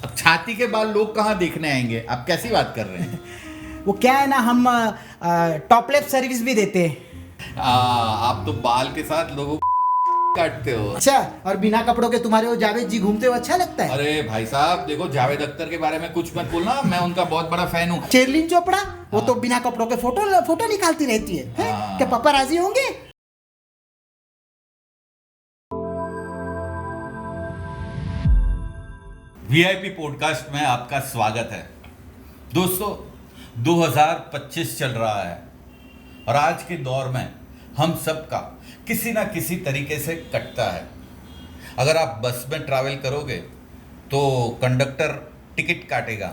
अब छाती के बाल लोग कहाँ देखने आएंगे? आप कैसी बात कर रहे हैं? वो क्या है ना, हम टॉपलेस सर्विस भी देते हैं। आप तो बाल के साथ लोगों को काटते हो। अच्छा, और बिना कपड़ों के तुम्हारे वो जावेद जी घूमते हुए अच्छा लगता है? अरे भाई साहब देखो, जावेद अख्तर के बारे में कुछ मत बोलना, मैं उनका बहुत बड़ा फैन हूँ। शेरलिन चोपड़ा, वो तो बिना कपड़ों के फोटो निकालती रहती है, हैं? क्या पापा राजी होंगे? वीआईपी पॉडकास्ट में आपका स्वागत है। दोस्तों, 2025 चल रहा है और आज के दौर में हम सबका किसी ना किसी तरीके से कटता है। अगर आप बस में ट्रैवल करोगे तो कंडक्टर टिकट काटेगा,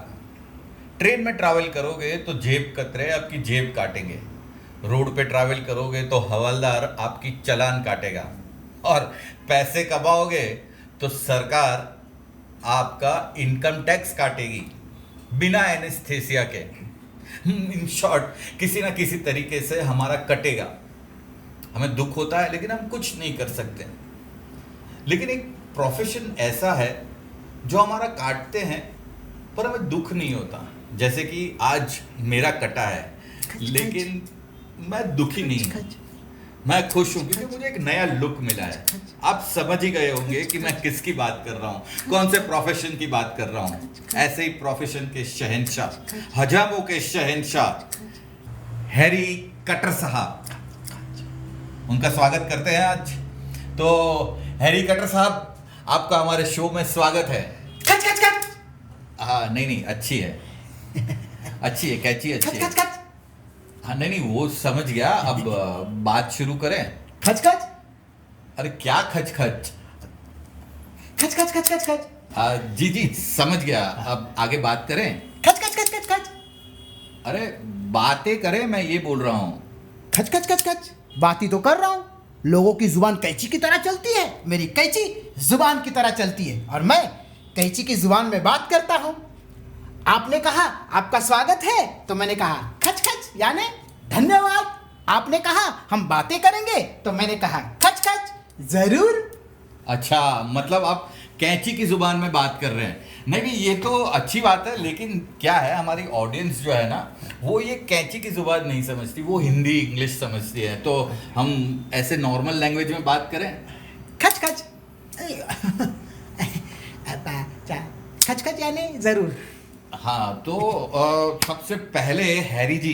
ट्रेन में ट्रैवल करोगे तो जेब कतरे आपकी जेब काटेंगे, रोड पे ट्रैवल करोगे तो हवलदार आपकी चालान काटेगा, और पैसे कमाओगे तो सरकार आपका इनकम टैक्स काटेगी बिना एनेस्थेसिया के। इन शॉर्ट, किसी ना किसी तरीके से हमारा कटेगा। हमें दुख होता है लेकिन हम कुछ नहीं कर सकते। लेकिन एक प्रोफेशन ऐसा है जो हमारा काटते हैं पर हमें दुख नहीं होता। जैसे कि आज मेरा कटा है लेकिन मैं दुखी नहीं हूं, मैं खुश हूं क्योंकि मुझे एक नया लुक मिला है। आप समझ ही गए होंगे कि मैं किसकी बात कर रहा हूं, कौन से प्रोफेशन की बात कर रहा हूं। ऐसे ही प्रोफेशन के शहंशाह, हजामों के शहंशाह हैरी कटर साहब, उनका स्वागत करते हैं आज। तो हैरी कटर साहब, आपका हमारे शो में स्वागत है। कच कच कच। हाँ नहीं, अच्छी है, अच्छी है, कैची अच्छी है। कच कच। हाँ नहीं, वो समझ गया। अब बात शुरू करें। खच खच। अरे क्या खच खच? खच खच खच खच खच। जी समझ गया। अब आगे बात करें। खच खच खच खच खच। अरे बातें करें, मैं ये बोल रहा हूँ। खच खच खच खच। बात ही तो कर रहा हूँ। लोगों की जुबान कैंची की तरह चलती है, मेरी कैंची जुबान की तरह चलती है, और मैं कैंची की जुबान में बात करता हूँ। आपने कहा आपका स्वागत है तो मैंने कहा खच खच यानी धन्यवाद। आपने कहा हम बातें करेंगे तो मैंने कहा खच खच जरूर। अच्छा, मतलब आप कैंची की जुबान में बात कर रहे हैं। नहीं, ये तो अच्छी बात है, लेकिन क्या है, हमारी ऑडियंस जो है ना, वो ये कैंची की जुबान नहीं समझती, वो हिंदी इंग्लिश समझती है। तो हम ऐसे नॉर्मल लैंग्वेज में बात करें। खच खच। खच खच यानी जरूर। हाँ, तो सबसे पहले हैरी जी,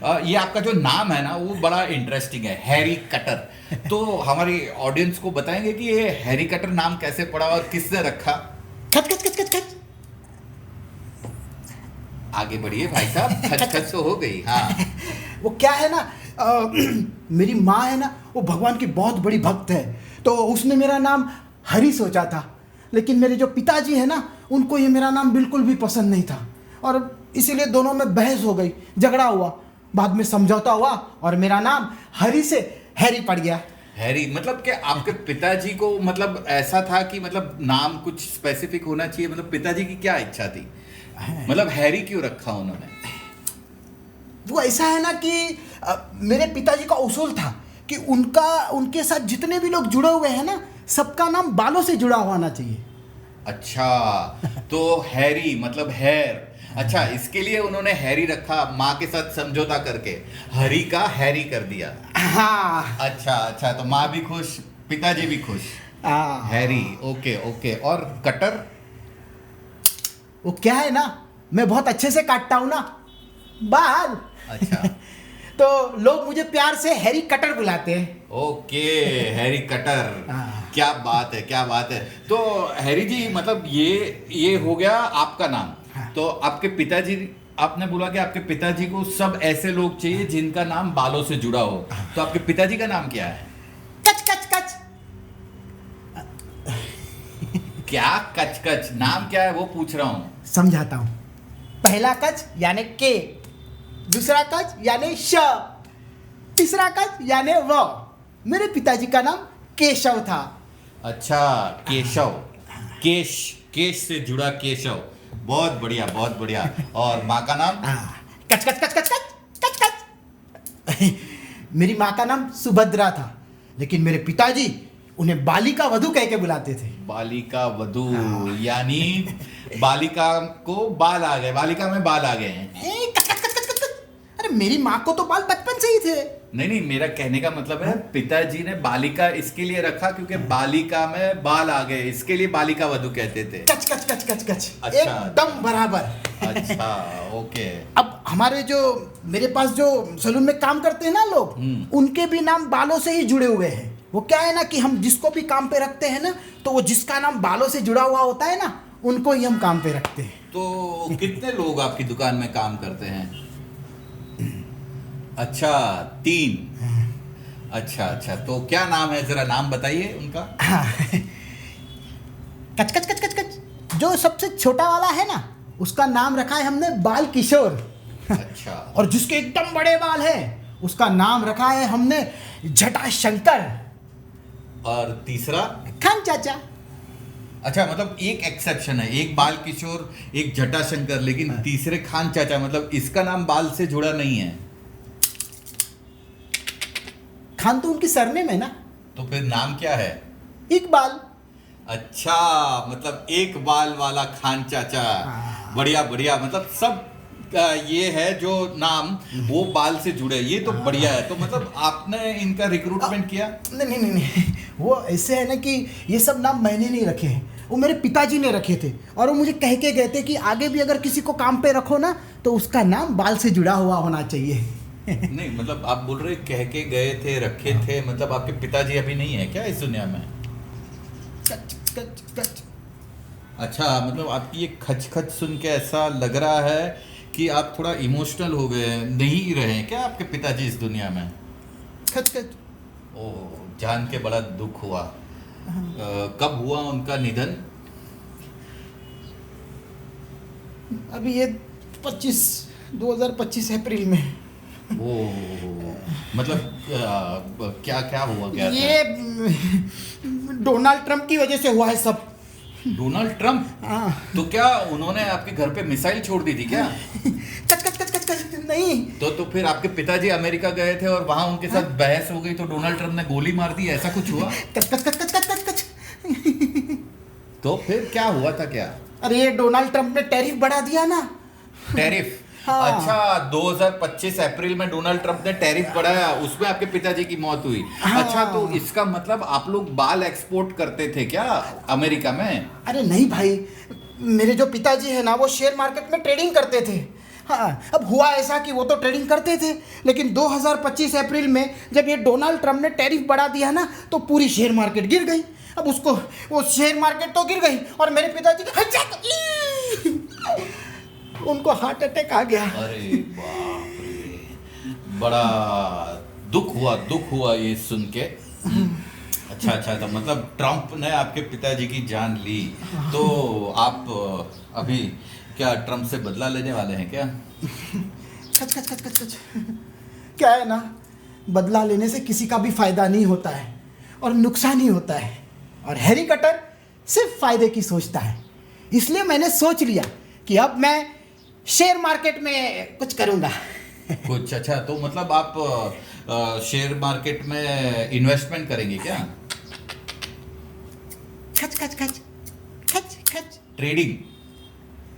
ये आपका जो नाम है ना वो बड़ा इंटरेस्टिंग है, हैरी कटर। तो हमारी ऑडियंस को बताएंगे कि ये हैरी कटर नाम कैसे पड़ा और किसने रखा? खच खच खच खच खच। आगे बढ़िए भाई साहब, खच खच तो हो गई। हाँ, वो क्या है ना, मेरी माँ है ना, वो भगवान की बहुत बड़ी भक्त है, तो उसने मेरा नाम हरी सोचा था। लेकिन मेरे जो पिताजी है ना, उनको ये मेरा नाम बिल्कुल भी पसंद नहीं था, और इसीलिए दोनों में बहस हो गई, झगड़ा हुआ। बाद में समझौता हुआ और मेरा नाम हरी से हैरी पड़ गया। हैरी मतलब कि आपके पिताजी को मतलब ऐसा था कि मतलब नाम कुछ स्पेसिफिक होना चाहिए, मतलब पिताजी की क्या इच्छा थी? मतलब हैरी क्यों रखा उन्होंने? वो ऐसा है ना कि मेरे पिताजी का उसूल था कि उनके साथ जितने भी लोग जुड़े हुए हैं ना, सबका नाम बालों से जुड़ा होना चाहिए। अच्छा, तो हैरी मतलब हेयर। अच्छा, इसके लिए उन्होंने हैरी रखा, माँ के साथ समझौता करके हरी का हैरी कर दिया। हाँ। अच्छा, तो माँ भी खुश, पिताजी भी खुश। Harry, okay. और कटर? वो क्या है ना, मैं बहुत अच्छे से काटता हूँ ना बाल। अच्छा। तो लोग मुझे प्यार से हैरी कटर बुलाते हैं। Okay, Harry cutter. क्या बात है। तो हैरी जी, मतलब ये हो गया आपका नाम। तो आपके पिताजी, आपने बोला कि आपके पिताजी को सब ऐसे लोग चाहिए जिनका नाम बालों से जुड़ा हो। तो आपके पिताजी का नाम क्या है? कच कच कच। क्या कच? नाम क्या है वो पूछ रहा हूं। समझाता हूं। पहला कच यानी के, दूसरा कच यानी श, तीसरा कच यानी व। मेरे पिताजी का नाम केशव था। अच्छा, केशव, केश से जुड़ा केशव। बहुत बढ़िया। और माँ का नाम? कच कच कच कच कच कच कच। मेरी माँ का नाम सुभद्रा था, लेकिन मेरे पिताजी उन्हें बालिका वधू कह के बुलाते थे। बालिका वधू, यानी बालिका को बाल आ गए, बालिका में बाल आ गए हैं। अरे मेरी माँ को तो बाल बचपन से ही थे। नहीं, मेरा कहने का मतलब है पिताजी ने बालिका इसके लिए रखा क्योंकि बालिका में बाल आ गए, इसके लिए बालिका वधू कहते थे। कच कच कच कच कच, अच्छा, एकदम बराबर। अच्छा, ओके। अब हमारे जो मेरे पास जो सलून में काम करते हैं ना लोग, उनके भी नाम बालों से ही जुड़े हुए हैं। वो क्या है ना कि हम जिसको भी काम पे रखते हैं ना, तो वो जिसका नाम बालों से जुड़ा हुआ होता है ना, उनको ही हम काम पे रखते हैं। तो कितने लोग आपकी दुकान में काम करते हैं? अच्छा, 3। अच्छा, तो क्या नाम है, जरा नाम बताइए उनका। कच कच कच कच कच, जो सबसे छोटा वाला है ना, उसका नाम रखा है हमने बाल किशोर। अच्छा। और जिसके एकदम बड़े बाल हैं, उसका नाम रखा है हमने जटाशंकर। और तीसरा? खान चाचा। अच्छा, मतलब एक एक्सेप्शन है, एक बाल किशोर, एक जटाशंकर, लेकिन तीसरे खान चाचा, मतलब इसका नाम बाल से जुड़ा नहीं है। खान तो उनकी सरनेम है ना। तो फिर नाम क्या है? इकबाल। अच्छा, मतलब एक बाल वाला खान चाचा। बढ़िया, मतलब सब ये है जो नाम वो बाल से जुड़े, ये तो बढ़िया है। तो मतलब आपने इनका रिक्रूटमेंट किया? नहीं, वो ऐसे है ना कि ये सब नाम मैंने नहीं रखे हैं, वो मेरे पिताजी ने रखे थे। और वो मुझे कह के गए थे कि आगे भी अगर किसी को काम पे रखो ना, तो उसका नाम बाल से जुड़ा हुआ होना चाहिए। नहीं, मतलब आप बोल रहे कह के गए थे, रखे थे, मतलब आपके पिताजी अभी नहीं है क्या इस दुनिया में? कच कच कच। अच्छा, मतलब आपकी ये खच खच सुन के ऐसा लग रहा है कि आप थोड़ा इमोशनल हो गए, नहीं रहे हैं क्या आपके पिताजी इस दुनिया में? खच खच। ओ, जान के बड़ा दुख हुआ। कब हुआ उनका निधन? अभी ये 2025 अप्रैल में। ओ, मतलब क्या हुआ, क्या ये डोनाल्ड ट्रंप की वजह से हुआ है सब। Donald Trump? तो क्या उन्होंने आपके घर पे मिसाइल छोड़ दी थी क्या? कच कच कच कच कच, नहीं। तो फिर आपके पिताजी अमेरिका गए थे और वहां उनके साथ बहस हो गई, तो डोनाल्ड ट्रंप ने गोली मार दी, ऐसा कुछ हुआ? कच कच कच कच कच कच कच। तो फिर क्या हुआ था क्या? अरे ये डोनाल्ड ट्रंप ने टैरिफ बढ़ा दिया ना। टैरिफ? हाँ। अच्छा, 2025 अप्रैल में डोनाल्ड ट्रंप ने टैरिफ बढ़ाया, उसमें आपके पिताजी की मौत हुई। हाँ। अच्छा, तो इसका मतलब आप लोग बाल एक्सपोर्ट करते थे क्या अमेरिका में? अरे नहीं भाई, मेरे जो पिताजी है ना, वो शेयर मार्केट में ट्रेडिंग करते थे। हाँ, अब हुआ ऐसा कि वो तो ट्रेडिंग करते थे, लेकिन 2025 अप्रैल में जब ये डोनाल्ड ट्रंप ने टैरिफ बढ़ा दिया ना, तो पूरी शेयर मार्केट गिर गई। अब उसको वो शेयर मार्केट तो गिर गई, और मेरे पिताजी उनको हार्ट अटैक आ गया। अरे बाप रे, बड़ा दुख हुआ ये सुन के। अच्छा, तो मतलब ट्रंप ने आपके पिताजी की जान ली। तो आप अभी क्या ट्रंप से बदला लेने वाले हैं क्या? कच कच कच कच कच। क्या है ना, बदला लेने से किसी का भी फायदा नहीं होता है और नुकसान ही होता है, और हैरी कटर सिर्फ फायदे की सोचता है। इसलिए मैंने सोच लिया कि अब मैं शेयर मार्केट में कुछ करूंगा। कुछ? अच्छा, तो मतलब आप शेयर मार्केट में इन्वेस्टमेंट करेंगे क्या? खच खच खच खच खच। ट्रेडिंग?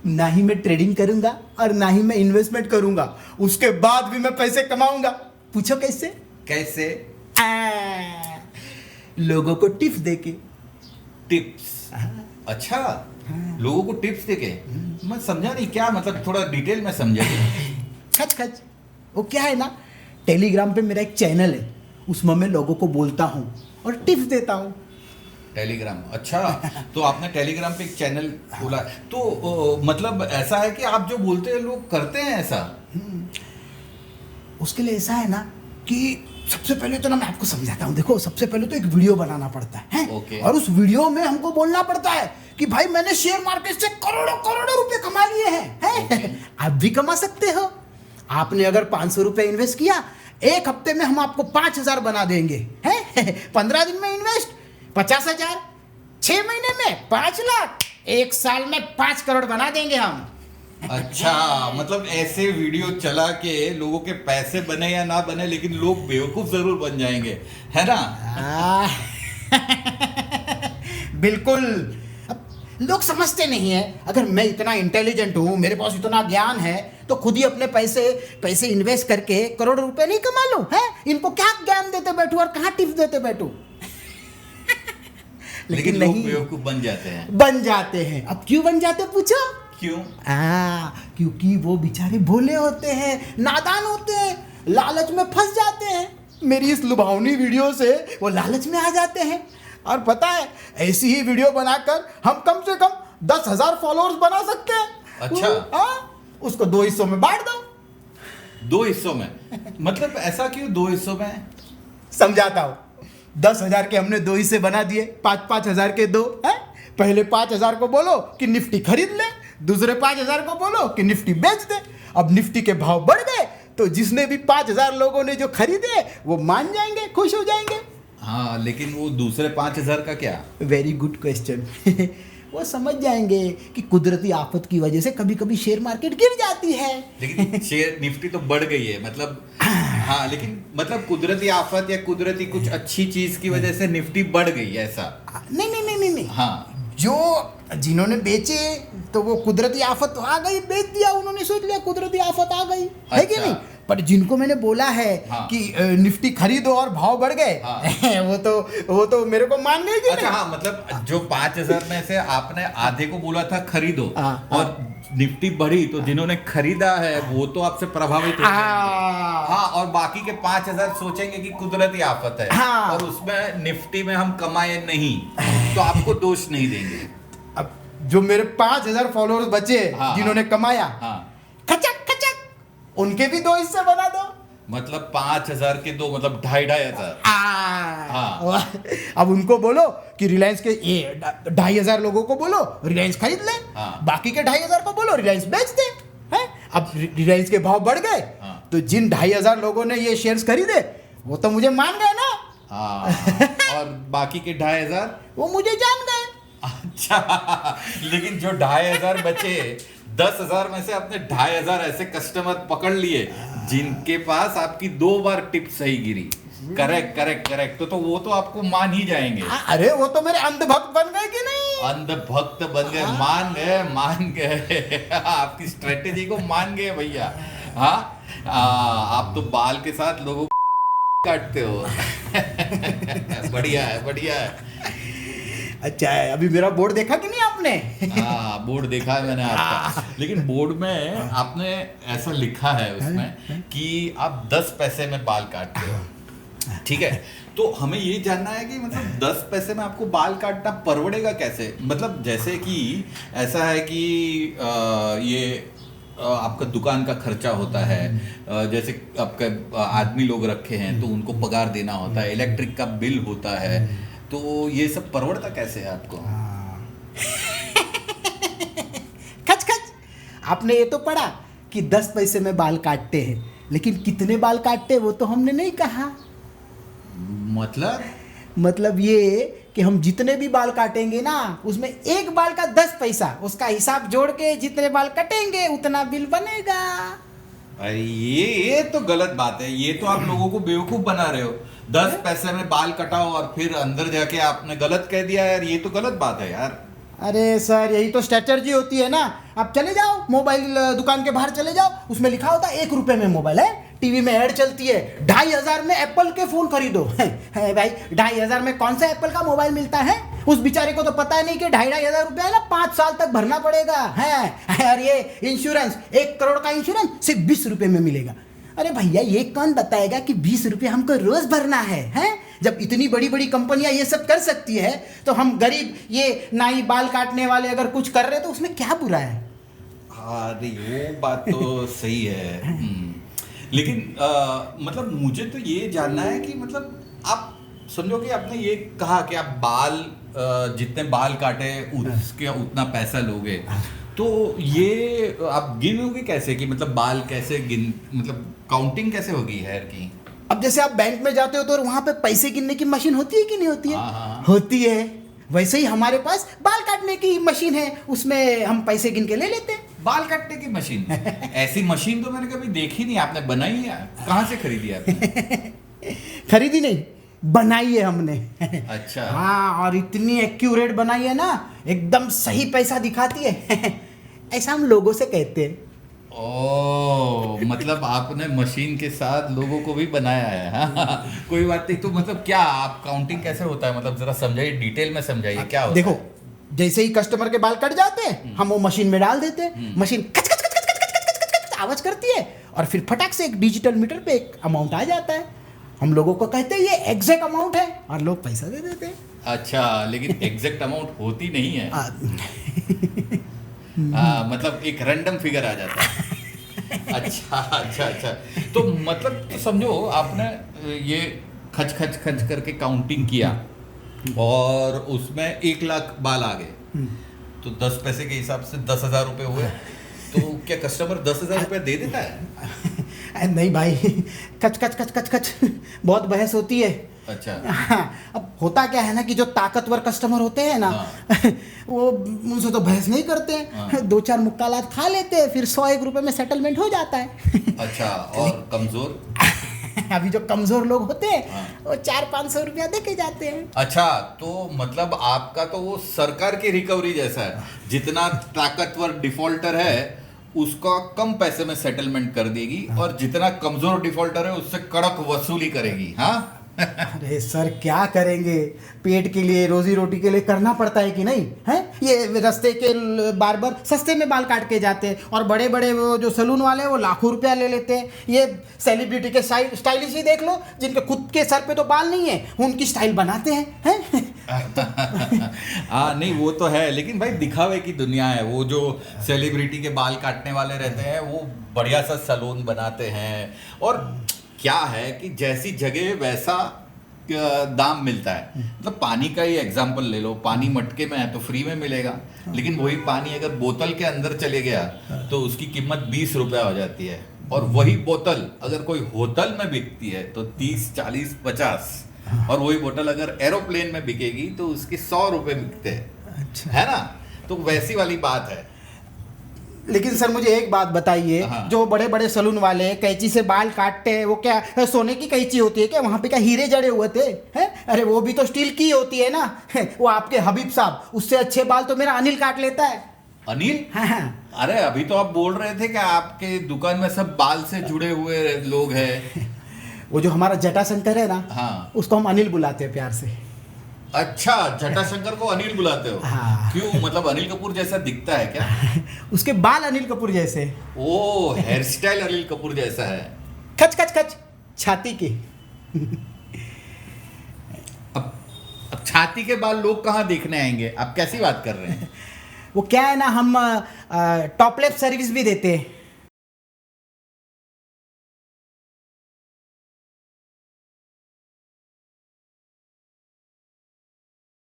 ना ही मैं ट्रेडिंग करूंगा और ना ही मैं इन्वेस्टमेंट करूंगा, उसके बाद भी मैं पैसे कमाऊंगा। पूछो कैसे? कैसे? लोगों को टिप्स देके। टिप्स? अच्छा, लोगों को टिप्स देके? मैं समझा नहीं, क्या मतलब, थोड़ा डिटेल में समझा। खच खच, वो क्या है ना, टेलीग्राम पे मेरा एक चैनल है, उसमें मैं लोगों को बोलता हूँ और टिप्स देता हूँ। टेलीग्राम? अच्छा, तो आपने टेलीग्राम पे एक चैनल खोला, तो मतलब ऐसा है कि आप जो बोलते हैं लोग करते हैं ऐसा? उसके लिए ऐसा है ना कि सबसे पहले तो ना मैं आपको समझाता हूँ। देखो, सबसे पहले तो एक वीडियो बनाना पड़ता है। ओके। और उस वीडियो में हमको बोलना पड़ता है कि भाई मैंने शेयर मार्केट से करोड़ों रुपए कमा लिए हैं। ओके। आप भी कमा सकते हो। आपने अगर 500 रुपए इन्वेस्ट किया, एक हफ्ते में हम आपको 5000 बना देंगे। 15 दिन में इन्वेस्ट 50,000, 6 महीने में 5 लाख, 1 साल में 5 करोड़ बना देंगे हम। अच्छा, मतलब ऐसे वीडियो चला के लोगों के पैसे बने या ना बने, लेकिन लोग बेवकूफ जरूर बन जाएंगे, है ना? बिल्कुल। अब लोग समझते नहीं है, अगर मैं इतना इंटेलिजेंट हूँ, मेरे पास इतना ज्ञान है, तो खुद ही अपने पैसे इन्वेस्ट करके करोड़ों रुपए नहीं कमा लूं? है, इनको क्या ज्ञान देते बैठूं और कहाँ टिप्स देते बैठूं? लेकिन लोग बेवकूफ बन जाते हैं। अब क्यों बन जाते पूछो? क्यों? क्योंकि वो बेचारे भोले होते हैं, नादान होते हैं, लालच में फंस जाते हैं। मेरी इस लुभावनी वीडियो से वो लालच में आ जाते हैं। और पता है, ऐसी ही वीडियो बनाकर हम कम से कम 10,000 फॉलोअर्स बना सकते हैं। अच्छा। उसको 2 हिस्सों में बांट दो। 2 हिस्सों में? मतलब ऐसा क्यों 2 हिस्सों में? समझाता हूँ। 10,000 के हमने 2 हिस्से बना दिए, 5-5 हजार के 2 है। पहले 5,000 को बोलो कि निफ्टी खरीद ले, दूसरे 5,000 को बोलो कि निफ्टी बेच दे। अब निफ्टी के भाव बढ़ गए तो जिसने भी 5,000 लोगों ने जो खरीदे वो मान जाएंगे, खुश हो जाएंगे। हाँ, लेकिन वो दूसरे 5,000 का क्या? Very good question. वो समझ जाएंगे कि कुदरती आफत की वजह से कभी कभी शेयर मार्केट गिर जाती है। लेकिन शेयर निफ्टी तो बढ़ गई है, मतलब हाँ, लेकिन मतलब कुदरती आफत या कुदरती कुछ अच्छी चीज की वजह से निफ्टी बढ़ गई, ऐसा? नहीं। हाँ, जो जिन्होंने बेचे तो वो कुदरती आफत आ गई, बेच दिया, उन्होंने सोच लिया कुदरती आफत आ गई, है कि नहीं? पर जिनको मैंने बोला है कि निफ्टी खरीदो और भाव बढ़ गए, वो तो मेरे को मान गए कि अच्छा, हाँ, मतलब जो 5,000 में से आपने आधे को बोला था खरीदो और निफ्टी बढ़ी, तो जिन्होंने खरीदा है वो तो आपसे प्रभावित हो जाएंगे। हाँ, और बाकी के 5,000 सोचेंगे कि कुदरती आफत है और उसमें निफ्टी में हम कमाए नहीं, तो आपको दोष नहीं देंगे। अब जो मेरे 5,000 फॉलोअर्स बचे जिन्होंने कमाया, खचक उनके भी 2 हिस्से बना दो। मतलब 5,000 के 2, मतलब 2,500। अब उनको बोलो कि रिलायंस के ये 2,500 लोगों को बोलो रिलायंस खरीद ले, बाकी के 2,500 को बोलो रिलायंस बेच दे। है, अब रिलायंस के भाव बढ़ गए तो जिन 2,500 लोगों ने ये शेयर्स खरीदे वो तो मुझे मान गए ना। और बाकी के 2,500 वो मुझे जान गए। अच्छा, लेकिन जो 2,500 बचे, 10,000 में से आपने 2,500 ऐसे कस्टमर पकड़ लिए जिनके पास आपकी 2 बार टिप सही गिरी। करेक्ट। तो वो तो आपको मान ही जाएंगे। अरे वो तो मेरे अंधभक्त बन गए कि नहीं? अंधभक्त बन गए, मान गए आपकी स्ट्रेटेजी को मान गए भैया। हाँ, आप तो बाल के साथ लोगों को काटते हो। बढ़िया है। अच्छा है, अभी मेरा बोर्ड देखा कि नहीं आपने? हाँ, बोर्ड देखा है मैंने आपका। लेकिन बोर्ड में आपने ऐसा लिखा है उसमें कि आप 10 पैसे में बाल काटते हो। ठीक है, तो हमें ये जानना है कि मतलब 10 पैसे में आपको बाल काटना परवड़ेगा कैसे? मतलब जैसे कि ऐसा है कि ये आपका दुकान का खर्चा होता है, जैसे आपका आदमी लोग रखे हैं तो उनको पगार देना होता है, इलेक्ट्रिक का बिल होता है, तो ये सब परवड़ता कैसे है आपको? खच आपने ये तो पढ़ा कि 10 पैसे में बाल काटते हैं, लेकिन कितने बाल काटते हैं वो तो हमने नहीं कहा। मतलब ये कि हम जितने भी बाल काटेंगे ना उसमें एक बाल का 10 पैसा, उसका हिसाब जोड़ के जितने बाल कटेंगे उतना बिल बनेगा। अरे ये तो गलत बात है, ये तो आप लोगों को बेवकूफ बना रहे हो। 10 पैसे में बाल कटाओ और फिर अंदर जाके आपने गलत कह दिया यार, ये तो गलत बात है यार। अरे सर, यही तो स्ट्रेटजी होती है ना। आप चले जाओ मोबाइल दुकान के बाहर चले जाओ, उसमें लिखा होता है 1 रुपए में मोबाइल है, टीवी में ऐड चलती है 2,500 में एप्पल के फोन खरीदो। है भाई, 2,500 में कौन सा एप्पल का मोबाइल मिलता है? उस बेचारे को तो पता ही नहीं कि 2,500 रुपया ना 5 साल तक भरना पड़ेगा है। और ये इंश्योरेंस, 1 करोड़ का इंश्योरेंस सिर्फ 20 रुपए में मिलेगा। अरे भैया, ये कौन बताएगा कि 20 रुपये हमको रोज भरना है? जब इतनी बड़ी बड़ी कंपनियां ये सब कर सकती है तो हम गरीब ये नाई बाल काटने वाले अगर कुछ कर रहे तो उसमें क्या बुरा है? अरे वो बात तो सही है। लेकिन मतलब मुझे तो ये जानना है कि मतलब आप समझो कि आपने ये कहा कि आप बाल जितने बाल काटे उसके उतना पैसा लोगे, तो ये आप गिनोगे कैसे कि मतलब बाल कैसे मतलब काउंटिंग कैसे होगी हेयर की? अब जैसे आप बैंक में जाते हो तो वहां पे पैसे गिनने की मशीन होती है कि नहीं होती है? हाँ। होती है। वैसे ही हमारे पास बाल काटने की मशीन है, उसमें हम पैसे गिन के ले लेते हैं। बाल काटने की मशीन? ऐसी मशीन तो मैंने कभी देखी नहीं। आपने बनाई है? कहाँ से खरीदी आपने? खरीदी नहीं, बनाई है हमने। अच्छा। हाँ, और इतनी एक्यूरेट बनाई है ना, एकदम सही पैसा दिखाती है। ऐसा हम लोगों से कहते हैं। ओ, मतलब आपने मशीन के साथ लोगों को भी बनाया है। हाँ, कोई बात नहीं। तो मतलब क्या आप काउंटिंग कैसे होता है, मतलब जरा समझाइए, डिटेल में समझाइए क्या होता देखो, है। जैसे ही कस्टमर के बाल कट जाते हैं, हम वो मशीन में डाल देते हैं। मशीन खच खच खच खच खच खच खच खच खच आवाज करती है, और फिर फटाक से एक डिजिटल मीटर पे एक अमाउंट आ जाता है। हम लोगों को कहते हैं ये एग्जैक्ट अमाउंट है, और लोग पैसा दे देते हैं। अच्छा, लेकिन एग्जैक्ट अमाउंट होती नहीं है। आ, मतलब एक रैंडम फिगर आ जाता है। अच्छा अच्छा अच्छा। तो मतलब तो समझो आपने ये खच खच खच करके काउंटिंग किया और उसमें 1 लाख बाल आ गए, तो 10 पैसे के हिसाब से 10,000 रुपये हुए। तो क्या कस्टमर 10,000 रुपये दे देता है? नहीं भाई, कच कच कच कच कच बहुत बहस होती है। अच्छा। हाँ, अब होता क्या है ना कि जो ताकतवर कस्टमर होते हैं ना, वो उनसे तो बहस नहीं करते हैं। हाँ। 2-4 मुक्कालात खा लेते हैं, फिर 100-1 रुपए में सेटलमेंट हो जाता है। अच्छा, और कमजोर? अभी जो कमजोर लोग होते हैं, हाँ। वो 400-500 रुपया दे के जाते हैं। अच्छा, तो मतलब आपका तो वो सरकार की रिकवरी जैसा है, जितना ताकतवर डिफॉल्टर है उसका कम पैसे में सेटलमेंट कर देगी, और जितना कमजोर डिफॉल्टर है उससे कड़क वसूली करेगी। हाँ। अरे सर, क्या करेंगे, पेट के लिए, रोजी रोटी के लिए करना पड़ता है कि नहीं है। ये रास्ते के बार्बर सस्ते में बाल काट के जाते हैं, और बड़े बड़े वो जो सैलून वाले हैं वो लाखों रुपया ले लेते हैं। ये सेलिब्रिटी के स्टाइलिश ही देख लो, जिनके खुद के सर पे तो बाल नहीं है, उनकी स्टाइल बनाते हैं। हाँ, नहीं वो तो है, लेकिन भाई दिखावे की दुनिया है। वो जो सेलिब्रिटी के बाल काटने वाले रहते हैं वो बढ़िया सा सैलून बनाते हैं, और क्या है कि जैसी जगह वैसा दाम मिलता है। मतलब पानी का ही एग्जांपल ले लो, पानी मटके में है तो फ्री में मिलेगा, लेकिन वही पानी अगर बोतल के अंदर चले गया तो उसकी कीमत 20 रुपया हो जाती है। और वही बोतल अगर कोई होटल में बिकती है तो 30, 40, 50, और वही बोतल अगर एरोप्लेन में बिकेगी तो उसके 100 रुपये बिकते हैं। अच्छा। है ना? तो वैसी वाली बात है। लेकिन सर मुझे एक बात बताइए, हाँ। जो बड़े बड़े सलून वाले कैंची से बाल काटते हैं, वो क्या सोने की कैंची होती है क्या? वहां पे क्या हीरे जड़े हुए थे हैं? अरे वो भी तो स्टील की होती है ना। वो आपके हबीब साहब, उससे अच्छे बाल तो मेरा अनिल काट लेता है। अनिल? हाँ हाँ। अरे अभी तो आप बोल रहे थे कि आपके दुकान में सब बाल से जुड़े हुए लोग हैं। वो जो हमारा जटाशंकर है ना, हाँ। उसको हम अनिल बुलाते हैं प्यार से। अच्छा, जटाशंकर को अनिल बुलाते हो? हाँ। क्यों, मतलब अनिल कपूर जैसा दिखता है क्या? उसके बाल अनिल कपूर जैसे। ओ, हेयर स्टाइल अनिल कपूर जैसा है। खच खच खच छाती की। अब छाती के बाल लोग कहाँ देखने आएंगे? आप कैसी बात कर रहे हैं? वो क्या है ना, हम टॉपलेस सर्विस भी देते हैं।